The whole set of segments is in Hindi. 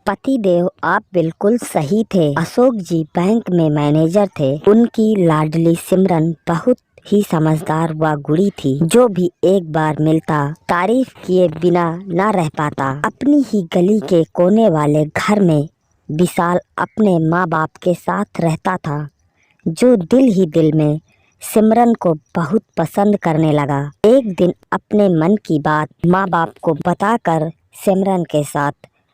पतिदेव, आप बिल्कुल सही थे। अशोक जी बैंक में मैनेजर थे। उनकी लाडली सिमरन बहुत ही समझदार व गुणी थी। जो भी एक बार मिलता तारीफ किए बिना न रह पाता। अपनी ही गली के कोने वाले घर में विशाल अपने माँ बाप के साथ रहता था, जो दिल ही दिल में सिमरन को बहुत पसंद करने लगा। एक दिन अपने मन की बात माँ बाप को बताकर सिमरन के साथ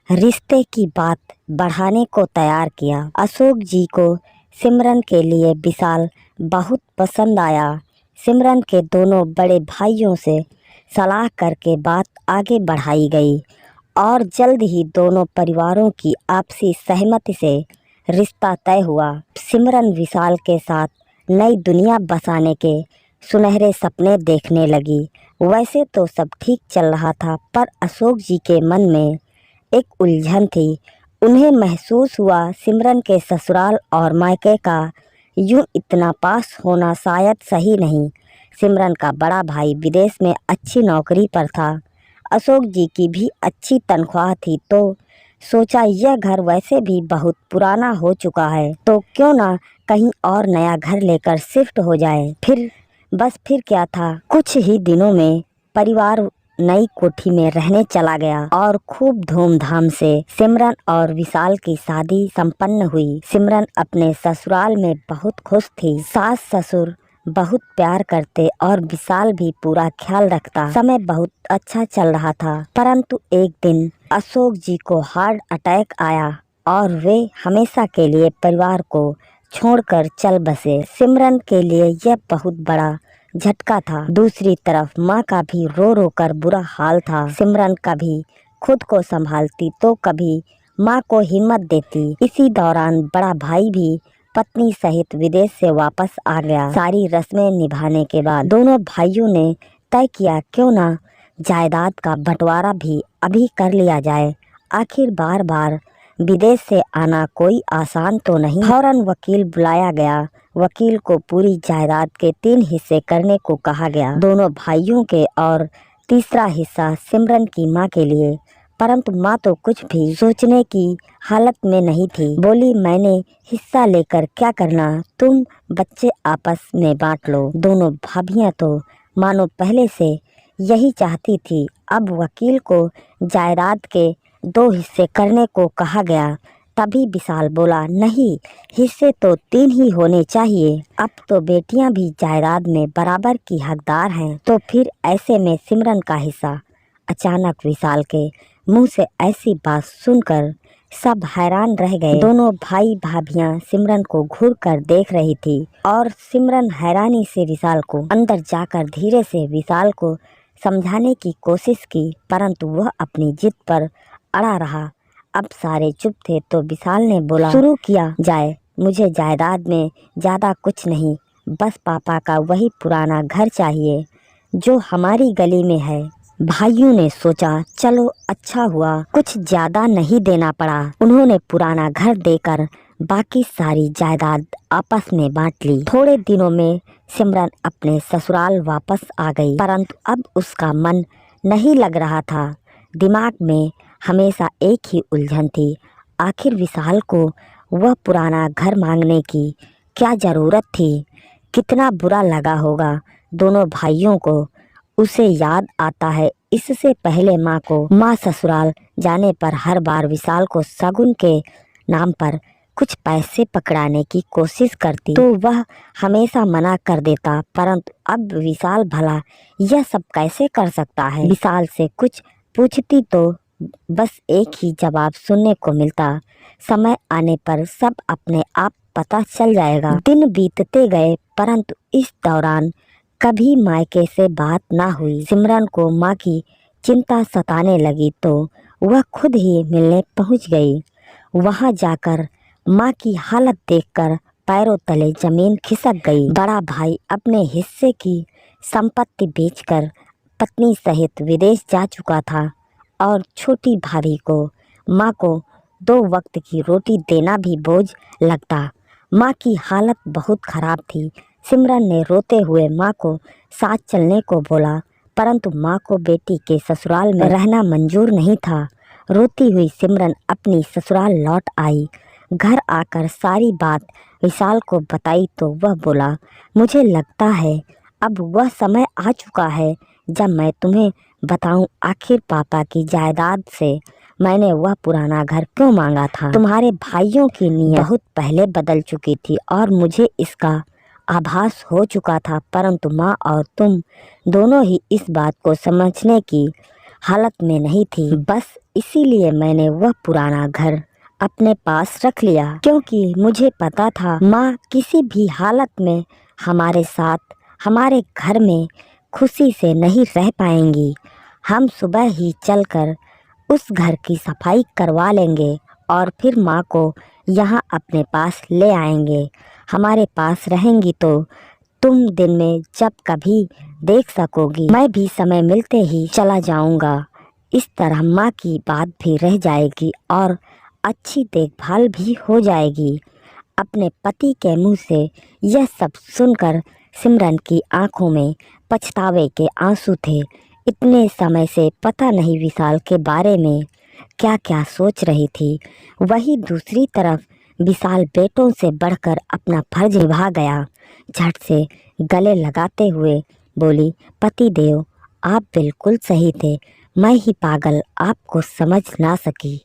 रिश्ते की बात बढ़ाने को तैयार किया। अशोक जी को सिमरन के लिए विशाल बहुत पसंद आया। सिमरन के दोनों बड़े भाइयों से सलाह करके बात आगे बढ़ाई गई और जल्द ही दोनों परिवारों की आपसी सहमति से रिश्ता तय हुआ। सिमरन विशाल के साथ नई दुनिया बसाने के सुनहरे सपने देखने लगी। वैसे तो सब ठीक चल रहा था, पर अशोक जी के मन में एक उलझन थी। उन्हें महसूस हुआ सिमरन के ससुराल और मायके का यूं इतना पास होना शायद सही नहीं। सिमरन का बड़ा भाई विदेश में अच्छी नौकरी पर था। अशोक जी की भी अच्छी तनख्वाह थी, तो सोचा यह घर वैसे भी बहुत पुराना हो चुका है, तो क्यों ना कहीं और नया घर लेकर शिफ्ट हो जाए। फिर क्या था, कुछ ही दिनों में परिवार नई कोठी में रहने चला गया और खूब धूमधाम से सिमरन और विशाल की शादी संपन्न हुई। सिमरन अपने ससुराल में बहुत खुश थी। सास ससुर बहुत प्यार करते और विशाल भी पूरा ख्याल रखता। समय बहुत अच्छा चल रहा था, परंतु एक दिन अशोक जी को हार्ट अटैक आया और वे हमेशा के लिए परिवार को छोड़कर चल बसे। सिमरन के लिए यह बहुत बड़ा झटका था। दूसरी तरफ माँ का भी रो रो कर बुरा हाल था। सिमरन कभी खुद को संभालती तो कभी माँ को हिम्मत देती। इसी दौरान बड़ा भाई भी पत्नी सहित विदेश से वापस आ गया। सारी रस्में निभाने के बाद दोनों भाइयों ने तय किया क्यों ना जायदाद का बंटवारा भी अभी कर लिया जाए। आखिर बार बार विदेश से आना कोई आसान तो नहीं। फौरन वकील बुलाया गया। वकील को पूरी जायदाद के 3 हिस्से करने को कहा गया, दोनों भाइयों के और तीसरा हिस्सा सिमरन की माँ के लिए। परंतु माँ तो कुछ भी सोचने की हालत में नहीं थी। बोली, मैंने हिस्सा लेकर क्या करना, तुम बच्चे आपस में बांट लो। दोनों भाभियाँ तो मानो पहले से यही चाहती थी। अब वकील को जायदाद के 2 हिस्से करने को कहा गया। तभी विशाल बोला, नहीं, हिस्से तो 3 ही होने चाहिए। अब तो बेटियां भी जायदाद में बराबर की हकदार हैं, तो फिर ऐसे में सिमरन का हिस्सा। अचानक विशाल के मुंह से ऐसी बात सुनकर सब हैरान रह गए। दोनों भाई भाभियां सिमरन को घूर कर देख रही थी और सिमरन हैरानी से विशाल को अंदर जाकर धीरे से विशाल को समझाने की कोशिश की, परंतु वह अपनी जिद पर अड़ा रहा। अब सारे चुप थे तो विशाल ने बोला, शुरू किया जाए। मुझे जायदाद में ज्यादा कुछ नहीं, बस पापा का वही पुराना घर चाहिए जो हमारी गली में है। भाइयों ने सोचा, चलो अच्छा हुआ, कुछ ज्यादा नहीं देना पड़ा। उन्होंने पुराना घर देकर बाकी सारी जायदाद आपस में बांट ली। थोड़े दिनों में सिमरन अपने ससुराल वापस आ गई, परंतु अब उसका मन नहीं लग रहा था। दिमाग में हमेशा एक ही उलझन थी, आखिर विशाल को वह पुराना घर मांगने की क्या जरूरत थी। कितना बुरा लगा होगा दोनों भाइयों को। उसे याद आता है, इससे पहले माँ ससुराल जाने पर हर बार विशाल को शगुन के नाम पर कुछ पैसे पकड़ाने की कोशिश करती तो वह हमेशा मना कर देता, परंतु अब विशाल भला यह सब कैसे कर सकता है। विशाल से कुछ पूछती तो बस एक ही जवाब सुनने को मिलता, समय आने पर सब अपने आप पता चल जाएगा। दिन बीतते गए, परंतु इस दौरान कभी मायके से बात ना हुई। सिमरन को माँ की चिंता सताने लगी तो वह खुद ही मिलने पहुँच गई। वहाँ जाकर माँ की हालत देखकर पैरों तले जमीन खिसक गई। बड़ा भाई अपने हिस्से की संपत्ति बेचकर पत्नी सहित विदेश जा चुका था और छोटी भाभी को माँ को 2 वक्त की रोटी देना भी बोझ लगता। माँ की हालत बहुत खराब थी। सिमरन ने रोते हुए माँ को साथ चलने को बोला, परंतु माँ को बेटी के ससुराल में रहना मंजूर नहीं था। रोती हुई सिमरन अपनी ससुराल लौट आई। घर आकर सारी बात विशाल को बताई तो वह बोला, मुझे लगता है अब वह समय आ चुका है जब मैं तुम्हें बताऊं आखिर पापा की जायदाद से मैंने वह पुराना घर क्यों मांगा था। तुम्हारे भाइयों की नीयत बहुत पहले बदल चुकी थी और मुझे इसका आभास हो चुका था, परंतु माँ और तुम दोनों ही इस बात को समझने की हालत में नहीं थी। बस इसीलिए मैंने वह पुराना घर अपने पास रख लिया, क्योंकि मुझे पता था माँ किसी भी हालत में हमारे साथ हमारे घर में खुशी से नहीं रह पाएंगी। हम सुबह ही चलकर उस घर की सफाई करवा लेंगे और फिर माँ को यहाँ अपने पास ले आएंगे। हमारे पास रहेंगी तो तुम दिन में जब कभी देख सकोगी, मैं भी समय मिलते ही चला जाऊँगा। इस तरह माँ की बात भी रह जाएगी और अच्छी देखभाल भी हो जाएगी। अपने पति के मुंह से यह सब सुनकर सिमरन की आंखों में पछतावे के आंसू थे। इतने समय से पता नहीं विशाल के बारे में क्या क्या सोच रही थी। वही दूसरी तरफ विशाल बेटों से बढ़कर अपना फर्ज निभा गया। झट से गले लगाते हुए बोली, पति देव आप बिल्कुल सही थे, मैं ही पागल आपको समझ ना सकी।